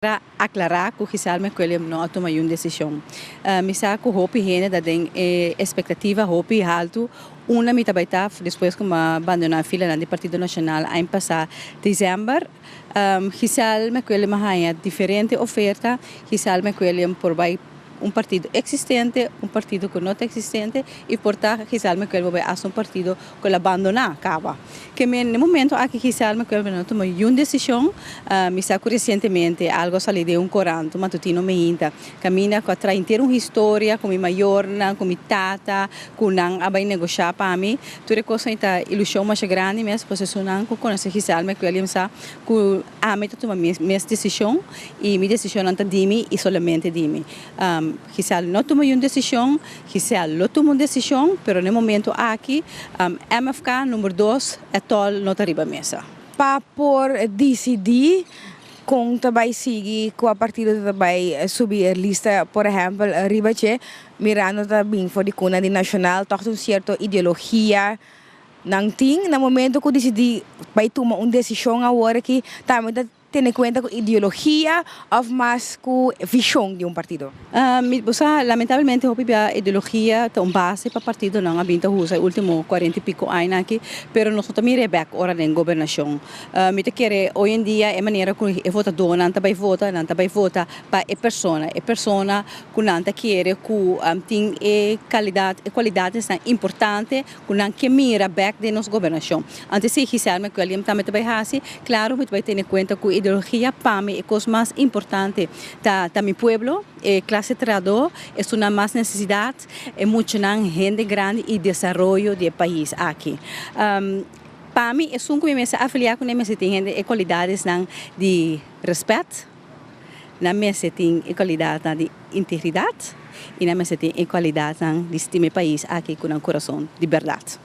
Para aclarar que realmente que ele não toma uma decisão. Misa que hopi gente da tem expectativa hopi alto. Uma mita baita depois que abandonar a fila do Partido Nacional em passar dezembro. Realmente que ele uma diferente oferta. Realmente que ele por vai partido existente, partido que não é existente e portanto realmente que ele vai a partido que ele abandonar acaba. Que no momento aqui realmente que ele não toma uma decisão, me sa recentemente algo saliu de coranto matutino me inta caminha com a inteira uma história com minha maior com minha tata com não abai negociar para mim tudo coisa ita ilusão mais grande mas posição não com conhecer realmente que ele sa que a meta toma minha decisão e minha decisão não de mim e solamente de mim. Quizá não tomou uma decisão, quizá não tomou uma decisão, mas no momento aqui, MFK número 2 é tol não arriba a mesa. Para por decidir com também seguir com a partida também subir a lista, por exemplo, arriba che mirando também for de cuna de nacional, toch uma certa ideologia não tem no momento que decidi vai tomar uma decisão agora que também ter em conta com ideologia ou mais com visão de partido? Lamentavelmente, a ideologia é uma base para o partido, não há os últimos 40 e pico anos aqui, mas nós também rebec hora da governação. Me quer hoje em dia é maneira que eu vota do não também vota para a pessoa que não quer que tem qualidades importantes que não quer mira back de nossa governação. Antes se quiser que ele também vai claro, me vai ter em conta que ideologia para mim é a coisa mais importante da meu pueblo, classe trabalhadora, é uma mais necessidade, é muito gente grande e desenvolvimento do país aqui. Para mim, é um que me afiliar com a tem qualidades de respeito, na mesa tem qualidade de integridade e na mesa tem qualidade de estima país aqui com um coração de verdade.